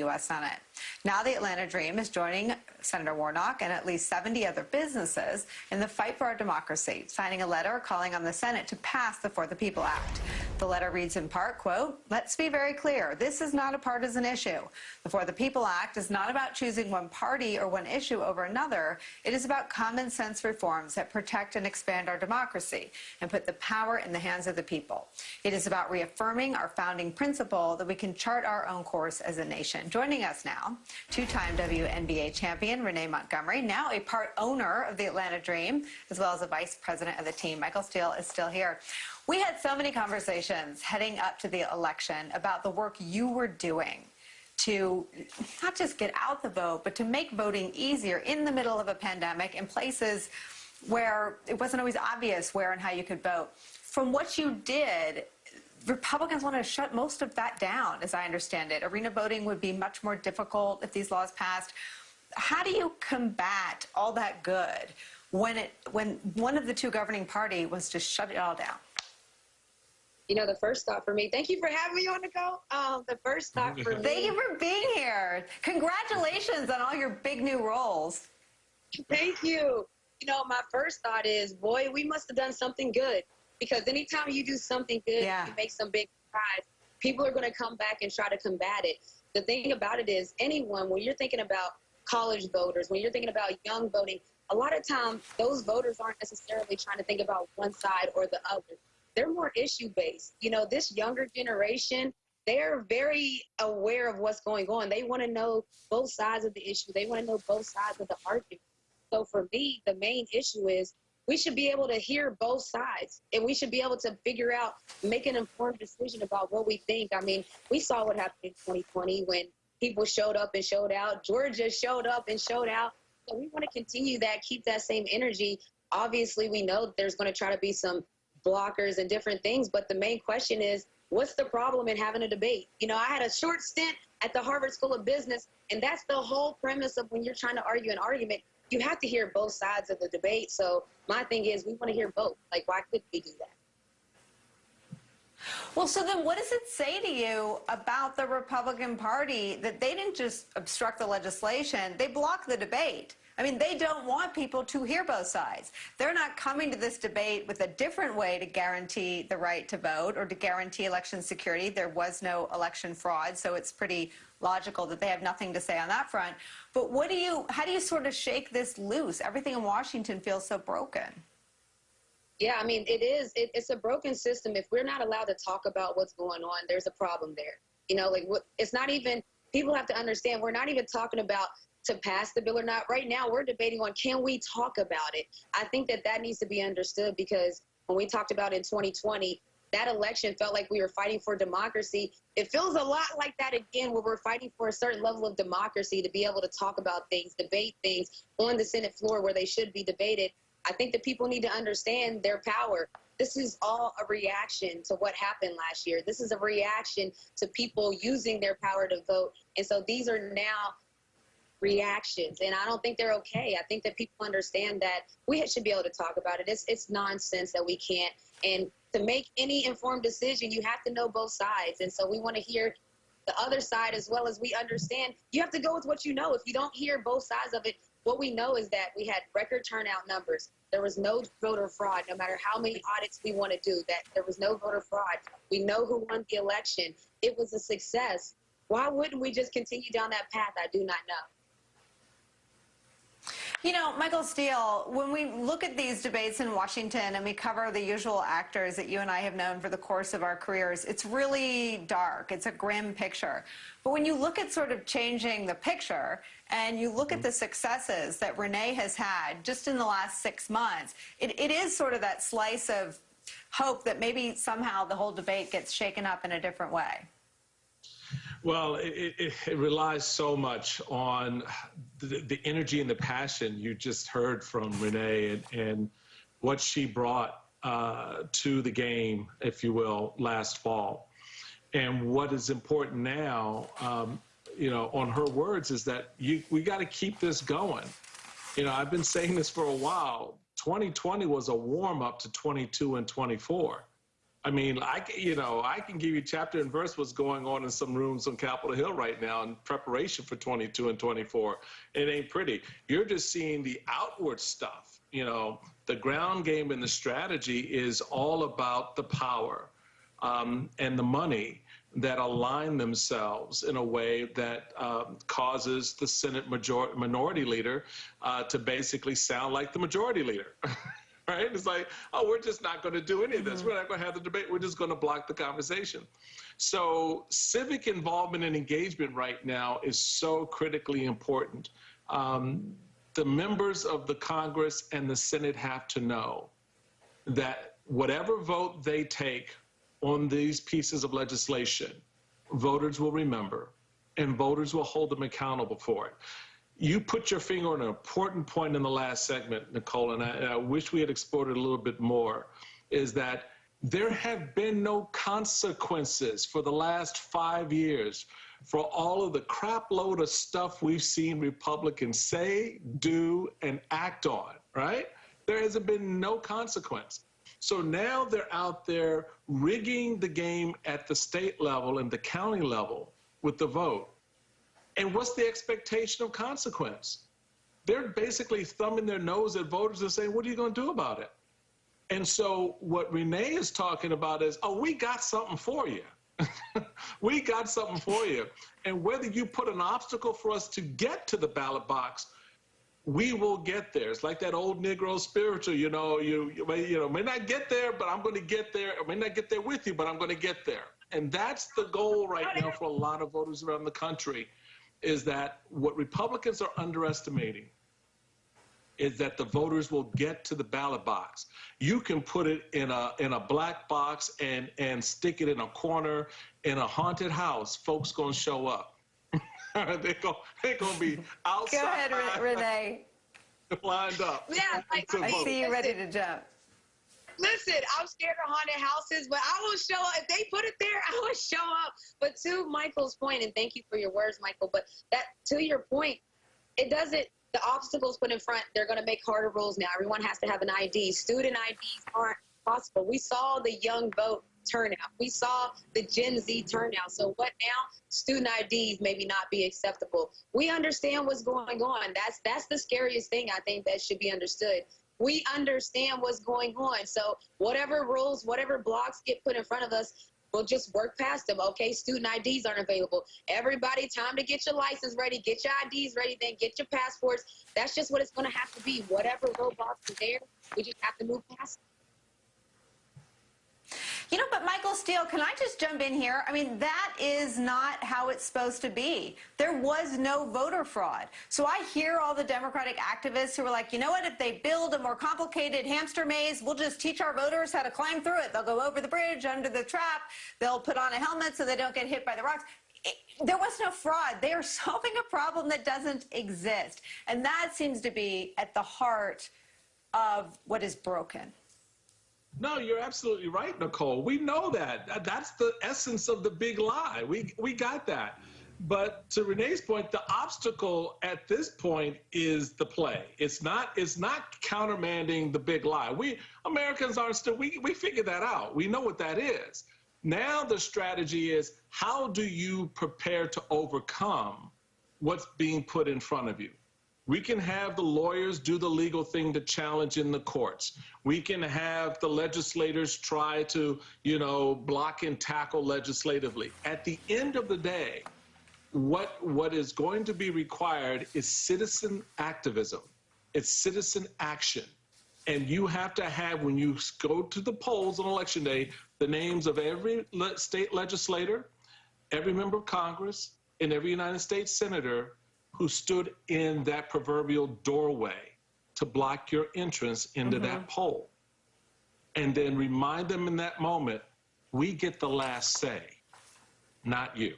U.S. Senate. Now the Atlanta Dream is joining Senator Warnock and at least 70 other businesses in the fight for our democracy, signing a letter calling on the Senate to pass the For the People Act. The letter reads in part, quote, "Let's be very clear. This is not a partisan issue. The For the People Act is not about choosing one party or one issue over another. It is about common sense reforms that protect and expand our democracy and put the power in the hands of the people. It is about reaffirming our founding principle that we can chart our own course as a nation." Joining us now, two-time WNBA champion Renee Montgomery, now a part owner of the Atlanta Dream, as well as a vice president of the team. Michael Steele is still here. We had so many conversations heading up to the election about the work you were doing to not just get out the vote, but to make voting easier in the middle of a pandemic in places where it wasn't always obvious where and how you could vote. From what you did, Republicans want to shut most of that down, as I understand it. Arena voting would be much more difficult if these laws passed. How do you combat all that good when one of the two governing party was to shut it all down? You know, the first thought for me, thank you for having me on the go. The first thought for me. Thank you for being here. Congratulations on all your big new roles. Thank you. You know, my first thought is, boy, we must have done something good. Because anytime you do something good, you make some big strides, people are going to come back and try to combat it. The thing about it is, anyone, when you're thinking about college voters, when you're thinking about young voting, a lot of times those voters aren't necessarily trying to think about one side or the other. They're more issue-based. You know, this younger generation, they're very aware of what's going on. They want to know both sides of the issue. They want to know both sides of the argument. So for me, the main issue is we should be able to hear both sides, and we should be able to figure out, make an informed decision about what we think. I mean, we saw what happened in 2020 when people showed up and showed out. Georgia showed up and showed out. So we want to continue that, keep that same energy. Obviously, we know that there's going to try to be some blockers and different things, but the main question is, what's the problem in having a debate? You know, I had a short stint at the Harvard School of Business, and that's the whole premise of when you're trying to argue an argument. You have to hear both sides of the debate. So my thing is, we want to hear both. Like, why couldn't we do that? Well, so then what does it say to you about the Republican Party that they didn't just obstruct the legislation, they blocked the debate? I mean, they don't want people to hear both sides. They're not coming to this debate with a different way to guarantee the right to vote or to guarantee election security. There was no election fraud, so it's pretty logical that they have nothing to say on that front. But how do you sort of shake this loose? Everything in Washington feels so broken. Yeah, I mean, it's a broken system. If we're not allowed to talk about what's going on, there's a problem there. You know, like, it's not even, people have to understand, we're not even talking about to pass the bill or not. Right now, we're debating on, can we talk about it? I think that needs to be understood, because when we talked about in 2020, that election felt like we were fighting for democracy. It feels a lot like that again, where we're fighting for a certain level of democracy to be able to talk about things, debate things on the Senate floor where they should be debated. I think that people need to understand their power. This is all a reaction to what happened last year. This is a reaction to people using their power to vote. And so these are now reactions, and I don't think they're okay. I think that people understand that we should be able to talk about it. It's nonsense that we can't. And to make any informed decision, you have to know both sides. And so we want to hear the other side as well as we understand. You have to go with what you know. If you don't hear both sides of it, what we know is that we had record turnout numbers. There was no voter fraud, no matter how many audits we want to do, that there was no voter fraud. We know who won the election. It was a success. Why wouldn't we just continue down that path? I do not know. You know, Michael Steele, when we look at these debates in Washington and we cover the usual actors that you and I have known for the course of our careers, it's really dark. It's a grim picture. But when you look at sort of changing the picture and you look at the successes that Renee has had just in the last 6 months, it is sort of that slice of hope that maybe somehow the whole debate gets shaken up in a different way. Well, it relies so much on the energy and the passion you just heard from Renee and what she brought to the game, if you will, last fall. And what is important now, you know, on her words, is that we got to keep this going. You know, I've been saying this for a while. 2020 was a warm-up to 22 and 24. I mean, I can give you chapter and verse what's going on in some rooms on Capitol Hill right now in preparation for 22 and 24. It ain't pretty. You're just seeing the outward stuff. The ground game and the strategy is all about the power and the money that align themselves in a way that causes the Senate minority leader to basically sound like the majority leader. Right? It's like, oh, we're just not going to do any of this. We're not going to have the debate. We're just going to block the conversation. So civic involvement and engagement right now is so critically important. The members of the Congress and the Senate have to know that whatever vote they take on these pieces of legislation, voters will remember, and voters will hold them accountable for it. You put your finger on an important point in the last segment, Nicole, and I wish we had explored it a little bit more, is that there have been no consequences for the last 5 years for all of the crap load of stuff we've seen Republicans say, do, and act on, right? There hasn't been no consequence. So now they're out there rigging the game at the state level and the county level with the vote. And what's the expectation of consequence? They're basically thumbing their nose at voters and saying, what are you going to do about it? And so what Renee is talking about is, oh, we got something for you. We got something for you. And whether you put an obstacle for us to get to the ballot box, we will get there. It's like that old Negro spiritual, you may not get there, but I'm going to get there. I may not get there with you, but I'm going to get there. And that's the goal right now for a lot of voters around the country, is that what Republicans are underestimating is that the voters will get to the ballot box. You can put it in a black box and stick it in a corner in a haunted house. Folks gonna show up. They're gonna be outside. Go ahead, Renee. Lined up. Yeah, I see you ready to jump. Listen, I'm scared of haunted houses, but I will show up. If they put it there, I will show up. But to Michael's point, and thank you for your words, Michael, but that, to your point, the obstacles put in front, they're going to make harder rules now. Everyone has to have an ID. Student IDs aren't possible. We saw the young vote turnout. We saw the Gen Z turnout. So what now? Student IDs maybe not be acceptable. We understand what's going on. That's the scariest thing, I think, that should be understood. We understand what's going on. So whatever rules, whatever blocks get put in front of us, we'll just work past them. Okay, student IDs aren't available. Everybody, time to get your license ready, get your IDs ready, then get your passports. That's just what it's going to have to be. Whatever roadblocks are there, we just have to move past them. But Michael Steele, can I just jump in here? I mean, that is not how it's supposed to be. There was no voter fraud. So I hear all the Democratic activists who are like, you know what, if they build a more complicated hamster maze, we'll just teach our voters how to climb through it. They'll go over the bridge, under the trap. They'll put on a helmet so they don't get hit by the rocks. There was no fraud. They are solving a problem that doesn't exist. And that seems to be at the heart of what is broken. No, you're absolutely right, Nicole. We know that. That's the essence of the big lie. We got that. But to Renee's point, the obstacle at this point is the play. It's not countermanding the big lie. We Americans are still, we figured that out. We know what that is. Now the strategy is, how do you prepare to overcome what's being put in front of you? We can have the lawyers do the legal thing to challenge in the courts. We can have the legislators try to, block and tackle legislatively. At the end of the day, what is going to be required is citizen activism. It's citizen action. And you have to have, when you go to the polls on Election Day, the names of every state legislator, every member of Congress, and every United States senator who stood in that proverbial doorway to block your entrance into that poll. And then remind them in that moment, we get the last say, not you.